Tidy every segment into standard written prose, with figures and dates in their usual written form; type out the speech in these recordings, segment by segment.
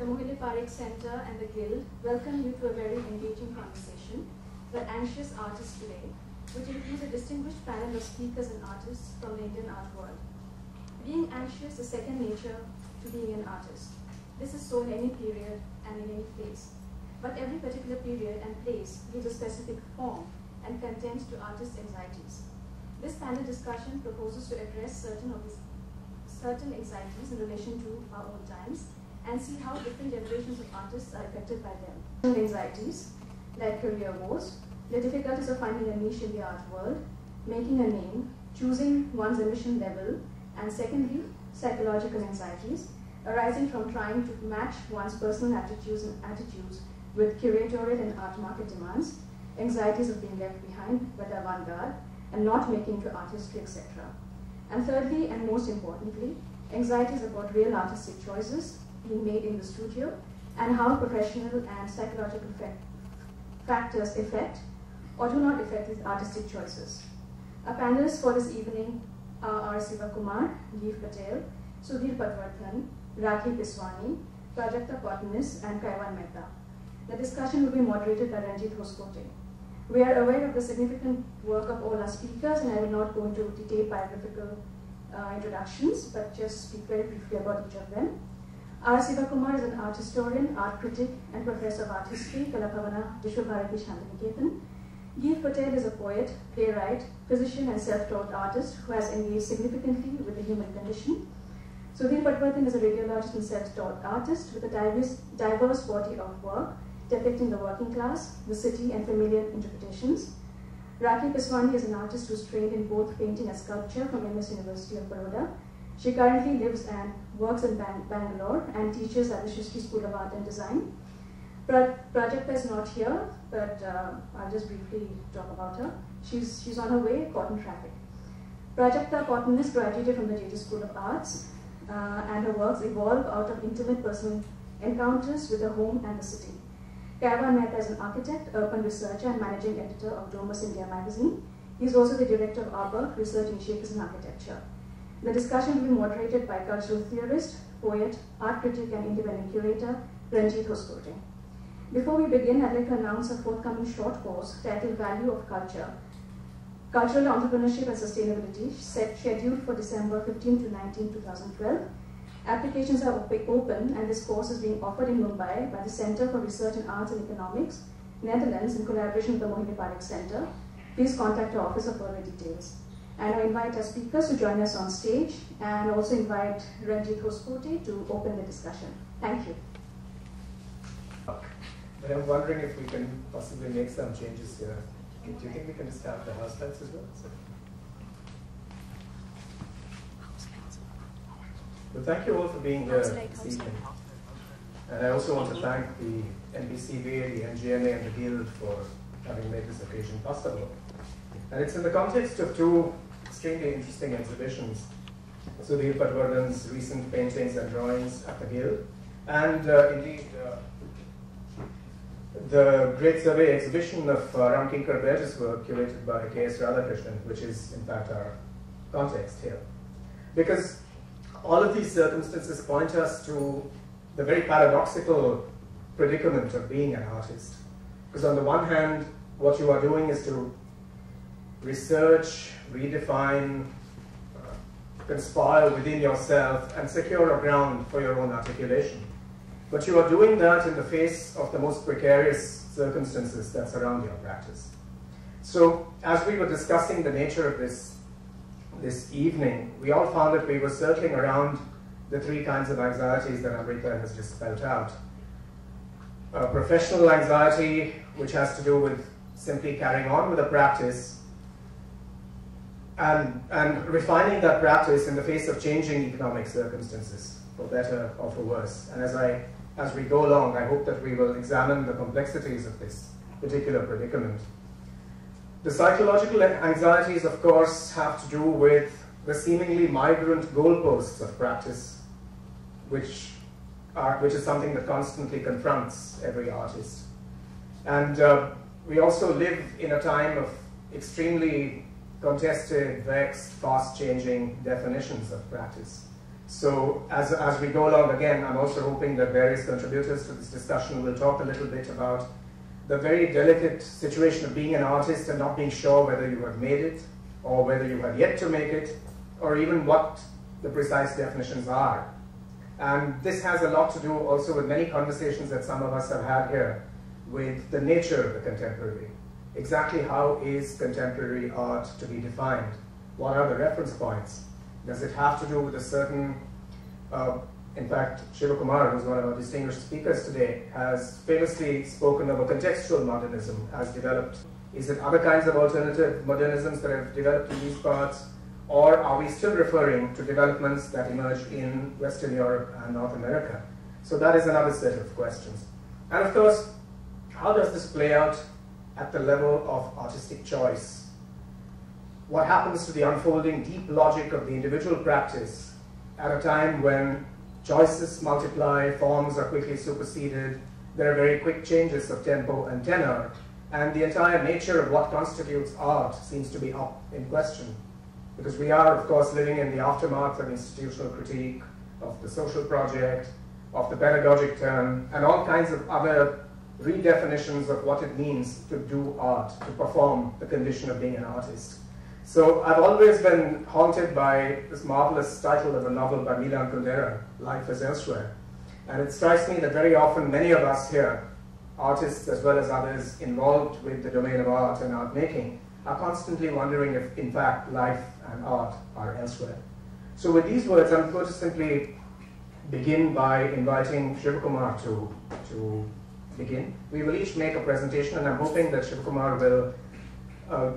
the Mohile Parikh Centre and the Guild welcome you to a very engaging conversation, The Anxious Artist Today, which includes a distinguished panel of speakers and artists from the Indian art world. Being anxious is second nature to being an artist. This is so in any period and in any place. But every particular period and place gives a specific form and content to artists' anxieties. This panel discussion proposes to address certain anxieties in relation to our own times and see how different generations of artists are affected by them. Anxieties like career woes, the difficulties of finding a niche in the art world, making a name, choosing one's ambition level, and secondly, psychological anxieties arising from trying to match one's personal attitudes with curatorial and art market demands, anxieties of being left behind by the avant-garde and not making to artistry, etc. And thirdly, and most importantly, anxieties about real artistic choices being made in the studio and how professional and psychological factors affect or do not affect these artistic choices. Our panelists for this evening are Siva, Kumar, Gieve, Patel, Sudhir Patwardhan, Rakhi, Peswani, Prajakta, Potnis, and Kaiwan, Mehta. The discussion will be moderated by Ranjit Hoskote. We are aware of the significant work of all our speakers, and I will not go into detailed biographical introductions, but just speak very briefly about each of them. R. Siva Kumar is an art historian, art critic, and professor of art history, Kalapavana, Vishwabharati Shantiniketan. Gieve Patel is a poet, playwright, physician, and self-taught artist who has engaged significantly with the human condition. Sudhir Patwardhan is a radiologist and self-taught artist with a diverse body of work depicting the working class, the city, and familiar interpretations. Rakhi Peswani is an artist who is trained in both painting and sculpture from MS University of Baroda. She currently lives and works in Bangalore and teaches at the Srishti School of Art and Design. Prajakta is not here, but I'll just briefly talk about her. She's on her way, caught in traffic. Prajakta Potnis graduated from the JT School of Arts, and her works evolve out of intimate personal encounters with the home and the city. Kaiwan Mehta is an architect, urban researcher, and managing editor of Domus India magazine. He is also the director of ARPA, Research Initiatives in Architecture. The discussion will be moderated by cultural theorist, poet, art critic, and independent curator, Ranjit Hoskote. Before we begin, I'd like to announce a forthcoming short course titled Value of Culture, Cultural Entrepreneurship and Sustainability, scheduled for December 15 to 19, 2012. Applications are open, and this course is being offered in Mumbai by the Centre for Research in Arts and Economics, Netherlands, in collaboration with the Mohile Parikh Centre. Please contact our office for further details. And I invite our speakers to join us on stage, and also invite Ranjit Hoskote to open the discussion. Thank you. But I'm wondering if we can possibly make some changes here. Do you think we can just have the house lights as well? Well, thank you all for being here this evening. And I also want to thank the NBCB, the NGMA, and the Guild for having made this occasion possible. And it's in the context of two extremely interesting exhibitions, Sudhir Patwardhan's recent paintings and drawings at the Guild, and indeed the Great Survey exhibition of Ramkinkar Berge's work curated by K.S. Radhakrishnan, which is in fact our context here. Because all of these circumstances point us to the very paradoxical predicament of being an artist. Because on the one hand, what you are doing is to research, redefine, conspire within yourself and secure a ground for your own articulation. But you are doing that in the face of the most precarious circumstances that surround your practice. So as we were discussing the nature of this evening, we all found that we were circling around the three kinds of anxieties that Amrita has just spelled out. Professional anxiety, which has to do with simply carrying on with a practice and refining that practice in the face of changing economic circumstances, for better or for worse. And as we go along, I hope that we will examine the complexities of this particular predicament. The psychological anxieties, of course, have to do with the seemingly migrant goalposts of practice, which is something that constantly confronts every artist. And we also live in a time of extremely contested, vexed, fast-changing definitions of practice. So as we go along, again, I'm also hoping that various contributors to this discussion will talk a little bit about the very delicate situation of being an artist and not being sure whether you have made it or whether you have yet to make it, or even what the precise definitions are. And this has a lot to do also with many conversations that some of us have had here with the nature of the contemporary. Exactly how is contemporary art to be defined? What are the reference points? Does it have to do with a certain, in fact, Siva Kumar, who's one of our distinguished speakers today, has famously spoken of a contextual modernism as developed. Is it other kinds of alternative modernisms that have developed in these parts? Or are we still referring to developments that emerged in Western Europe and North America? So that is another set of questions. And of course, how does this play out at the level of artistic choice? What happens to the unfolding deep logic of the individual practice at a time when choices multiply, forms are quickly superseded, there are very quick changes of tempo and tenor, and the entire nature of what constitutes art seems to be up in question? Because we are, of course, living in the aftermath of institutional critique, of the social project, of the pedagogic turn, and all kinds of other redefinitions of what it means to do art, to perform the condition of being an artist. So I've always been haunted by this marvelous title of a novel by Milan Kundera, Life is Elsewhere. And it strikes me that very often many of us here, artists as well as others involved with the domain of art and art making, are constantly wondering if, in fact, life and art are elsewhere. So with these words, I'm going to simply begin by inviting Shiv Kumar to begin. We will each make a presentation, and I'm hoping that Shiv Kumar will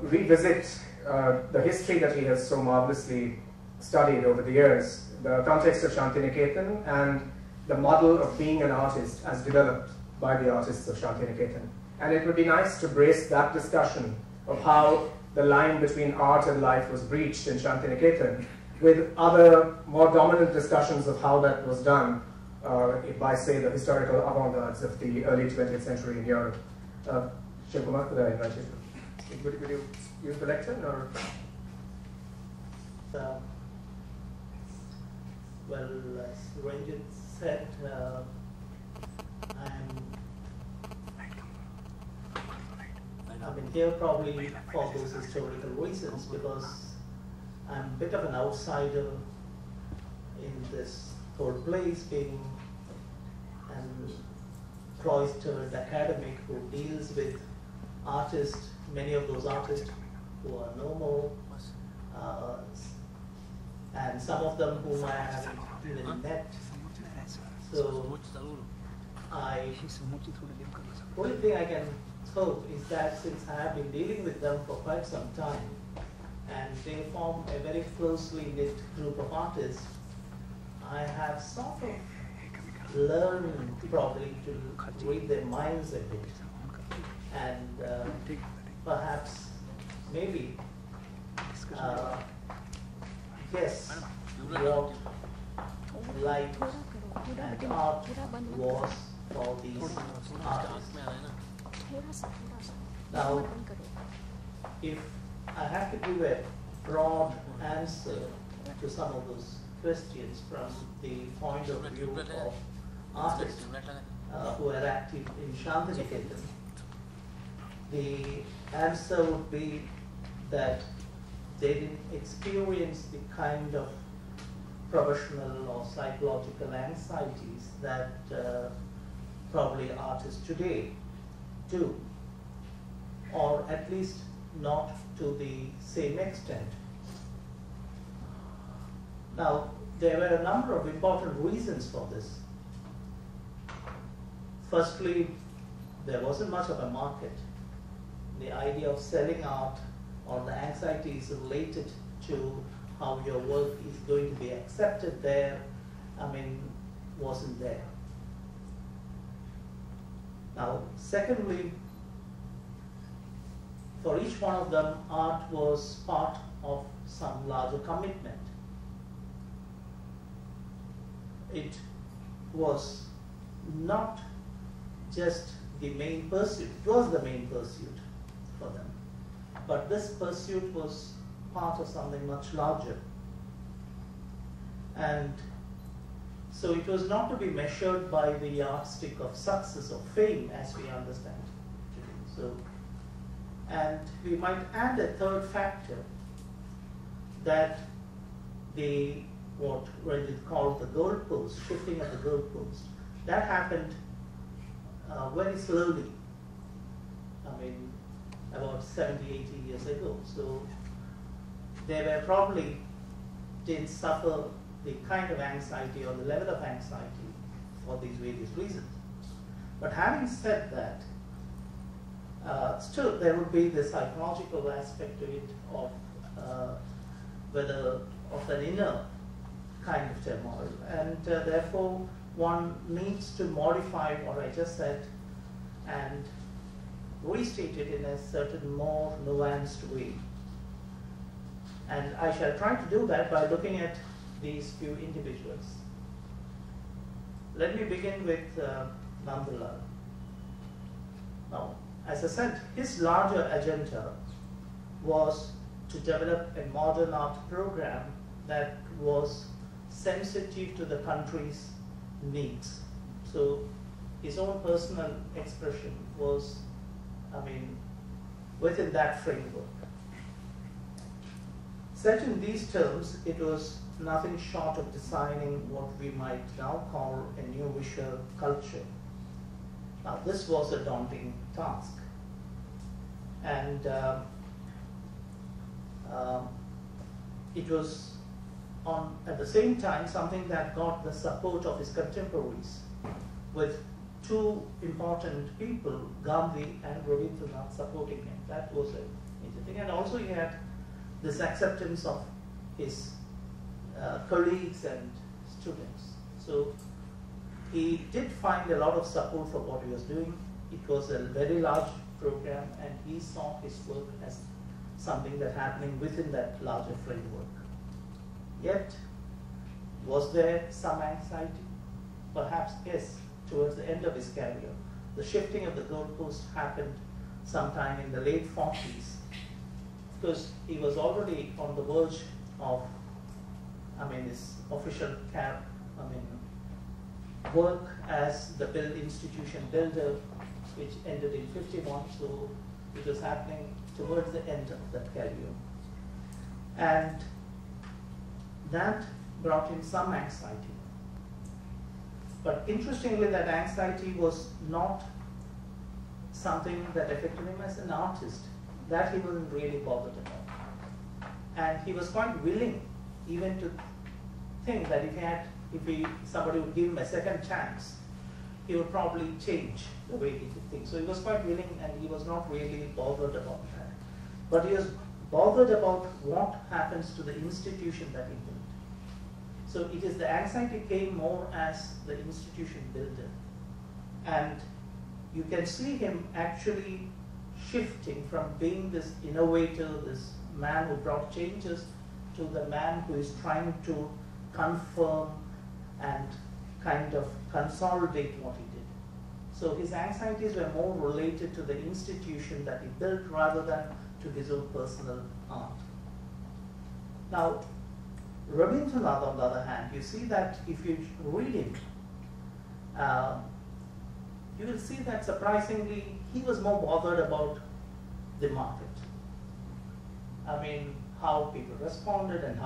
revisit the history that he has so marvelously studied over the years, the context of Shantiniketan and the model of being an artist as developed by the artists of Shantiniketan. And it would be nice to brace that discussion of how the line between art and life was breached in Shantiniketan with other more dominant discussions of how that was done by, say, the historical avant-gardes of the early 20th century in Europe. Shiv Kumar, could I invite you to? Would you use the lectern, or? Well, as Ranjit said, I'm here probably for those historical reasons, because I'm a bit of an outsider in this whole place, being an cloistered academic who deals with artists, many of those artists who are no more, and some of them whom I haven't even met. So only thing I can hope is that since I have been dealing with them for quite some time, and they form a very closely knit group of artists, I have sort of learned probably to read their minds a bit, and perhaps maybe guess what light and art was for these artists. Now, if I have to give a broad answer to some of those questions from the point of view of artists who are active in Shantiniketan, the answer would be that they didn't experience the kind of professional or psychological anxieties that probably artists today do, or at least not to the same extent. Now, there were a number of important reasons for this. Firstly, there wasn't much of a market. The idea of selling art or the anxieties related to how your work is going to be accepted there, wasn't there. Now, secondly, for each one of them, art was part of some larger commitment. It was not just the main pursuit, it was the main pursuit for them. But this pursuit was part of something much larger. And So it was not to be measured by the yardstick of success or fame as we understand it today. So, and we might add a third factor, that the what Ranjit called the goalpost, shifting of the goalpost, that happened very slowly. I mean, about 70, 80 years ago. So they were probably didn't suffer the kind of anxiety or the level of anxiety for these various reasons. But having said that, still there would be the psychological aspect to it of whether of an inner kind of turmoil, and therefore one needs to modify what I just said and restate it in a certain more nuanced way. And I shall try to do that by looking at these few individuals. Let me begin with Nandalal. Now, as I said, his larger agenda was to develop a modern art program that was sensitive to the country's needs. So his own personal expression was, I mean, within that framework. Set in these terms, it was nothing short of designing what we might now call a new visual culture. Now, this was a daunting task. And it was at the same time something that got the support of his contemporaries, with two important people, Gandhi and Rabindranath, supporting him. That was a major thing. And also he had this acceptance of his colleagues and students. So he did find a lot of support for what he was doing. It was a very large program, and he saw his work as something that happening within that larger framework. Yet, was there some anxiety? Perhaps yes, towards the end of his career. The shifting of the goalpost happened sometime in the late 40s, because he was already on the verge of, his official work as the institution builder, which ended in 51, so it was happening towards the end of that career. And that brought in some anxiety. But interestingly, that anxiety was not something that affected him as an artist. That he wasn't really bothered about. And he was quite willing even to think that if somebody would give him a second chance, he would probably change the way he did things. So he was quite willing, and he was not really bothered about that. But he was bothered about what happens to the institution that he built. So it is the anxiety came more as the institution builder. And you can see him actually shifting from being this innovator, this man who brought changes, to the man who is trying to confirm and kind of consolidate what he did. So his anxieties were more related to the institution that he built rather than to his own personal art. Now, Rabindranath, on the other hand, you see that if you read him, you will see that surprisingly he was more bothered about the market. How people responded and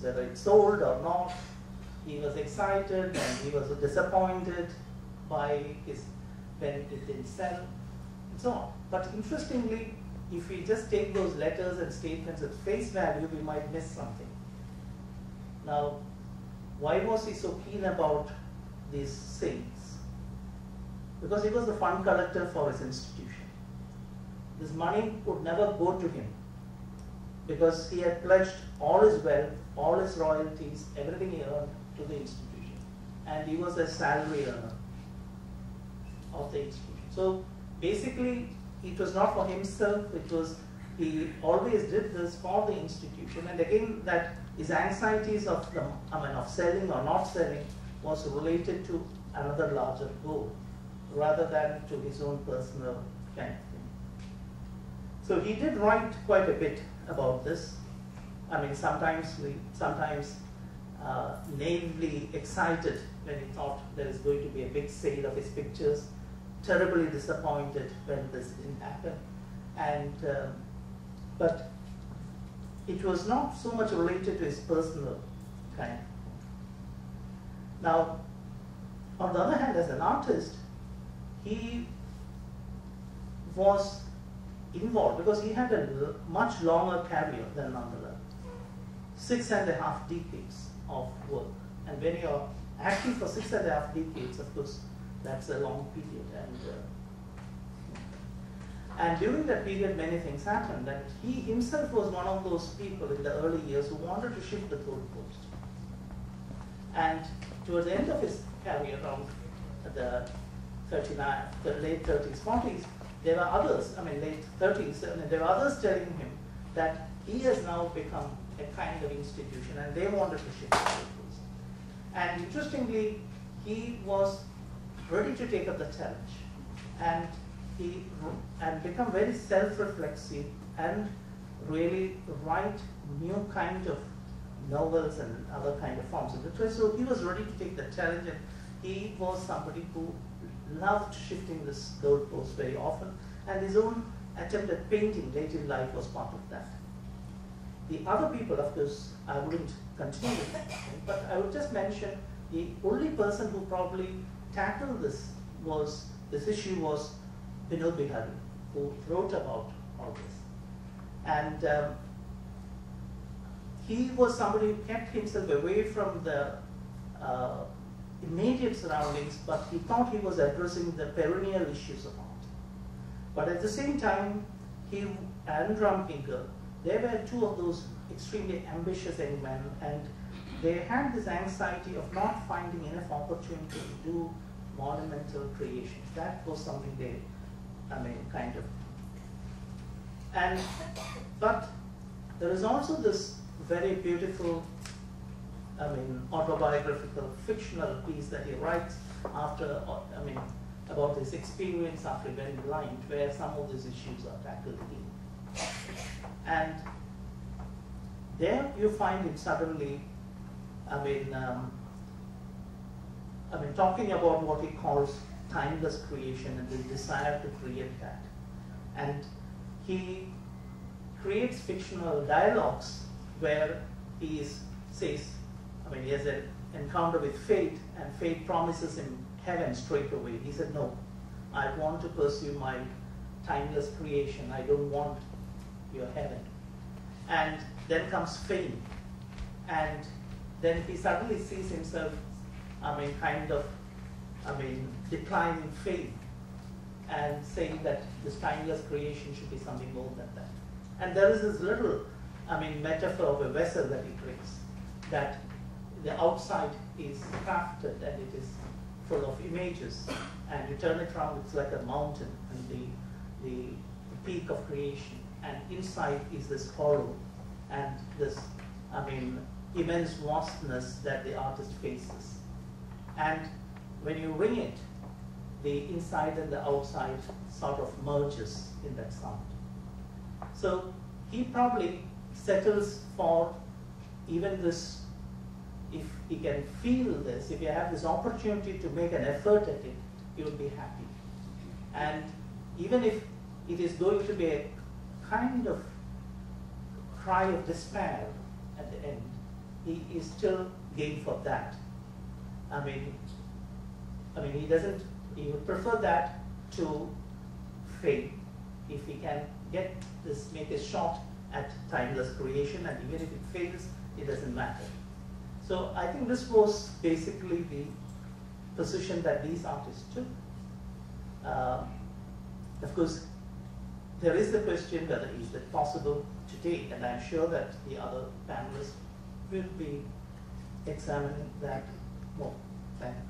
whether it sold or not. He was excited and he was disappointed by when it didn't sell, and so on. But interestingly, if we just take those letters and statements at face value, we might miss something. Now, why was he so keen about these things? Because he was the fund collector for his institution. This money would never go to him, because he had pledged all his wealth, all his royalties, everything he earned to the institution. And he was a salary earner of the institution. So basically, it was not for himself, he always did this for the institution. And again, that his anxieties of selling or not selling was related to another larger goal, rather than to his own personal kind of thing. So he did write quite a bit about this. Sometimes naively excited when he thought there is going to be a big sale of his pictures, terribly disappointed when this didn't happen. And, but it was not so much related to his personal kind. Now, on the other hand, as an artist, he was involved because he had a much longer career than Mandela. 6.5 decades of work. And when you're active for 6.5 decades, of course, that's a long period. And during that period, many things happened. And he himself was one of those people in the early years who wanted to shift the goalpost. And towards the end of his career, around the late 30s, 40s, there were others, late 30s, there were others telling him that he has now become a kind of institution and they wanted to shift the goalpost. And interestingly, he was ready to take up the challenge and become very self-reflexive and really write new kind of novels and other kind of forms of literature. So he was ready to take the challenge, and he was somebody who loved shifting this goalpost very often, and his own attempt at painting late in life was part of that. The other people, of course, I wouldn't continue with that, but I would just mention the only person who probably tackled this issue was Vinod Bihari, who wrote about all this. And he was somebody who kept himself away from the immediate surroundings, but he thought he was addressing the perennial issues of art. But at the same time, he and Ram Kinkar, they were two of those extremely ambitious young men, and they had this anxiety of not finding enough opportunity to do monumental creations. That was something they, kind of. But there is also this very beautiful, autobiographical, fictional piece that he writes after, about his experience after being blind, where some of these issues are tackled in. And there you find him suddenly, talking about what he calls timeless creation and the desire to create that. And he creates fictional dialogues where he says, he has an encounter with fate, and fate promises him heaven straight away. He said, no, I want to pursue my timeless creation. I don't want your heaven. And then comes fame. And then he suddenly sees himself, declining faith and saying that this timeless creation should be something more than that. And there is this little, metaphor of a vessel that he creates, that the outside is crafted and it is full of images, and you turn it around, it's like a mountain and the peak of creation, and inside is this hollow and this, immense vastness that the artist faces. And when you ring it, the inside and the outside sort of merges in that sound. So he probably settles for even this, if he can feel this, if you have this opportunity to make an effort at it, he will be happy. And even if it is going to be a kind of cry of despair at the end, he is still game for that. He would prefer that to fame. If he can make a shot at timeless creation, and even if it fails, it doesn't matter. So I think this was basically the position that these artists took. Of course, there is the question whether is it possible to take, and I'm sure that the other panelists will be examining that more. Thank you.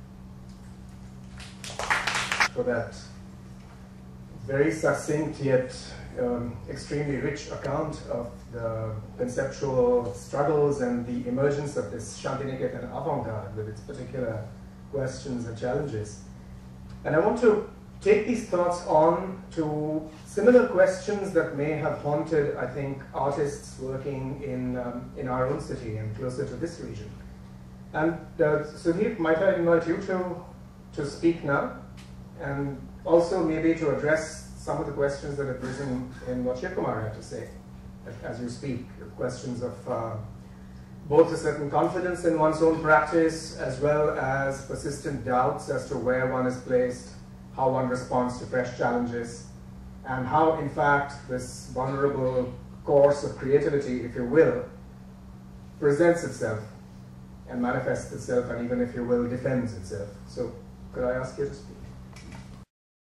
For that very succinct yet extremely rich account of the conceptual struggles and the emergence of this Shantiniketan avant-garde with its particular questions and challenges. And I want to take these thoughts on to similar questions that may have haunted, I think, artists working in our own city and closer to this region. And Sudhir, might I invite you to speak now, and also maybe to address some of the questions that have risen in what Kumar had to say as you speak, questions of both a certain confidence in one's own practice as well as persistent doubts as to where one is placed, how one responds to fresh challenges, and how, in fact, this vulnerable course of creativity, if you will, presents itself and manifests itself, and even, if you will, defends itself. So, could I ask you to speak?